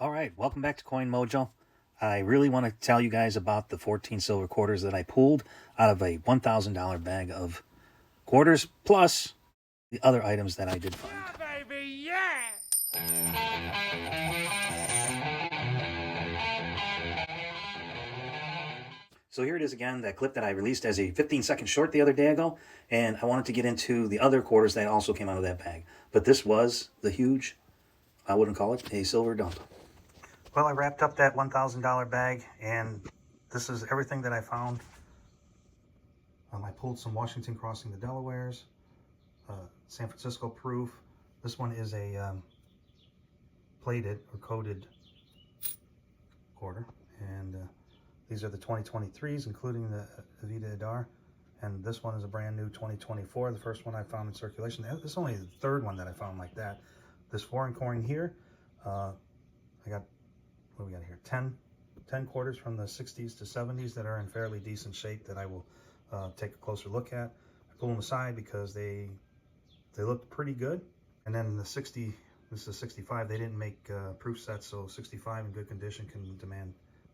All right, welcome back to Coin Mojo. I really want to tell you guys about the 14 silver quarters that I pulled out of a $1,000 bag of quarters, plus the other items that I did find. Yeah, baby, yeah! So here it is again, that clip that I released as a 15-second short the other day ago, and I wanted to get into the other quarters that also came out of that bag. But this was the huge, I wouldn't call it a silver dump. Well, I wrapped up that $1,000 bag, and this is everything that I found. I pulled some Washington Crossing the Delawares, San Francisco Proof. This one is a plated or coated quarter, and these are the 2023s, including the Avita Adar, and this one is a brand new 2024. The first one I found in circulation. This is only the third one that I found like that. This foreign coin here, I got, what do we got here? 10 quarters from the 60s to 70s that are in fairly decent shape that I will take a closer look at. I pull them aside because they looked pretty good. And then the 60, this is 65, they didn't make proof sets, so 65 in good condition can demand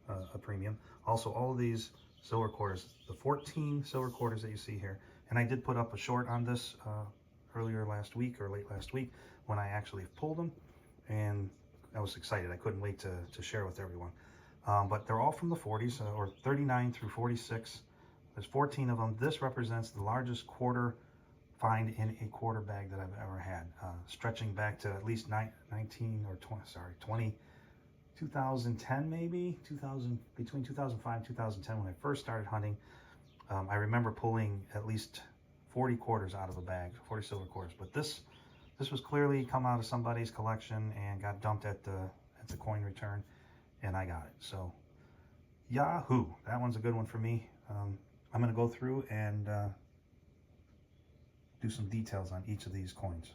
a premium. Also, all of these silver quarters, the 14 silver quarters that you see here, and I did put up a short on this earlier last week or late last week when I actually pulled them, and I was excited. I couldn't wait to share with everyone. But they're all from the 40s, or 39 through 46. There's 14 of them. This represents the largest quarter find in a quarter bag that I've ever had, stretching back to at least 2010 maybe, between 2005 and 2010 when I first started hunting. I remember pulling at least 40 quarters out of a bag, 40 silver quarters. But this was clearly come out of somebody's collection and got dumped at the coin return, and I got it. So yahoo, that one's a good one for me. I'm going to go through and do some details on each of these coins.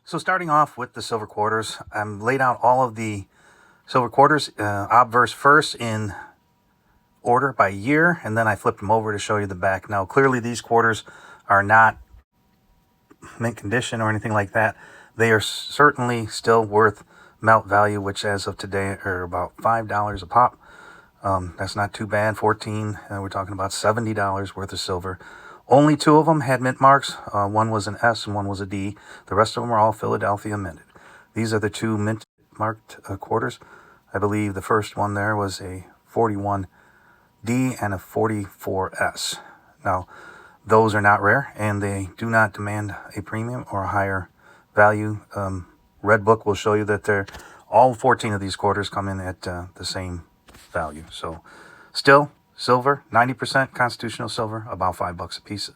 So starting off with the silver quarters, I'm laid out all of the silver quarters, obverse first in order by year, and then I flipped them over to show you the back. Now clearly these quarters are not mint condition or anything like that. They are certainly still worth melt value, which as of today are about $5 a pop. That's not too bad. 14, we're talking about $70 worth of silver. Only two of them had mint marks. One was an S and one was a D. The rest of them are all Philadelphia minted. These are the two mint marked quarters. I believe the first one there was a 41D and a 44S. Now, those are not rare, and they do not demand a premium or a higher value. Red Book will show you that all 14 of these quarters come in at the same value. So, still, silver, 90% constitutional silver, about $5 a piece.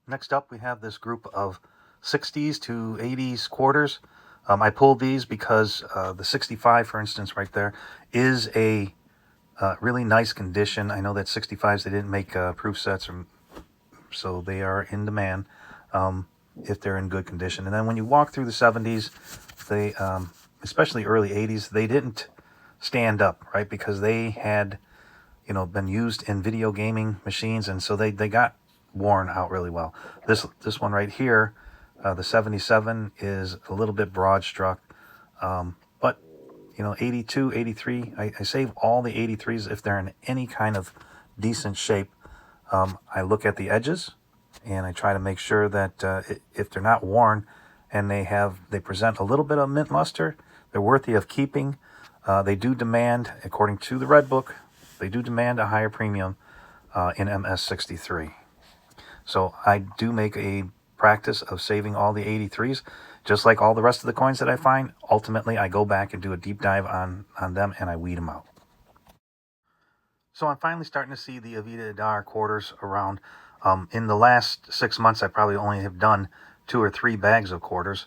Next up, we have this group of 60s to 80s quarters. I pulled these because the 65, for instance, right there, is a really nice condition. I know that 65s, they didn't make proof sets, so they are in demand if they're in good condition. And then when you walk through the 70s, they, especially early 80s, they didn't stand up, right? Because they had, been used in video gaming machines, and so they got worn out really well. This one right here, the 77, is a little bit broad struck, but 82, 83, I save all the 83s if they're in any kind of decent shape. I look at the edges and I try to make sure that if they're not worn and they present a little bit of mint luster, they're worthy of keeping. They do demand, according to the Red Book, they do demand a higher premium in MS63. So I do make a practice of saving all the 83s, just like all the rest of the coins that I find. Ultimately, I go back and do a deep dive on them, and I weed them out. So I'm finally starting to see the Avita Adar quarters around. In the last 6 months, I probably only have done 2 or 3 bags of quarters,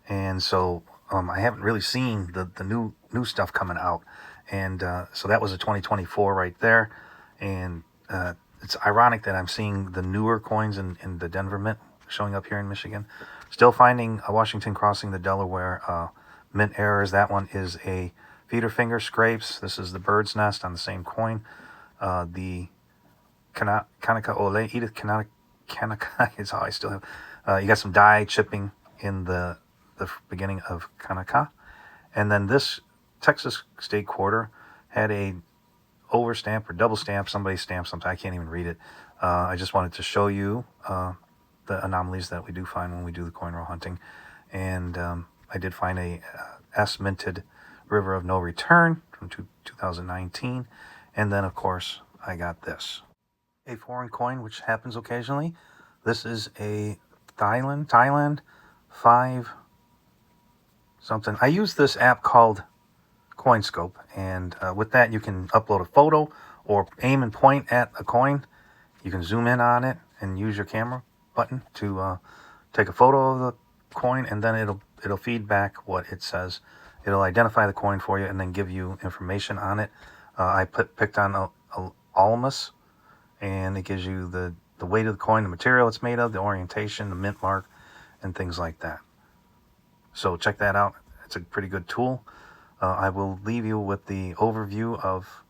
and so I haven't really seen the new stuff coming out. And so that was a 2024 right there, and it's ironic that I'm seeing the newer coins in the Denver Mint showing up here in Michigan. Still finding a Washington Crossing the Delaware mint errors. That one is a feeder finger scrapes. This is the bird's nest on the same coin. The Kanaka Ole, Edith Kanaka is how I still have. You got some die chipping in the beginning of Kanaka. And then this Texas state quarter had a overstamp or double stamp. Somebody stamped something. I can't even read it. I just wanted to show you the anomalies that we do find when we do the coin roll hunting. And I did find a S minted River of No Return from 2019. And then, of course, I got this. A foreign coin, which happens occasionally. This is a Thailand 5 something. I use this app called CoinScope, and with that you can upload a photo or aim and point at a coin. You can zoom in on it and use your camera button to take a photo of the coin, and then it'll feed back what it says. It'll identify the coin for you and then give you information on it. I picked on a Almas, and it gives you the weight of the coin, the material it's made of, the orientation, the mint mark, and things like that. So check that out. It's a pretty good tool. I will leave you with the overview of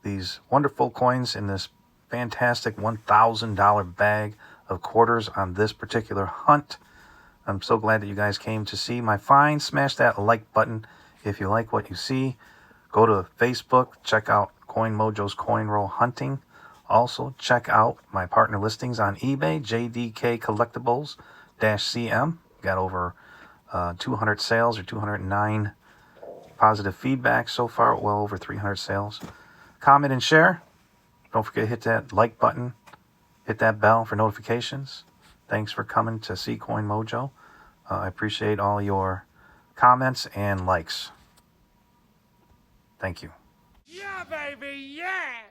these wonderful coins in this fantastic $1,000 bag of quarters on this particular hunt. I'm so glad that you guys came to see my find. Smash that like button if you like what you see. Go to Facebook, check out Coin Mojo's Coin Roll Hunting. Also, check out my partner listings on eBay, JDK Collectibles-CM. Got over 200 sales, or 209 positive feedback so far, well over 300 sales. Comment and share. Don't forget to hit that like button. Hit that bell for notifications. Thanks for coming to see Coin Mojo. I appreciate all your comments and likes. Thank you. Yeah, baby, yeah!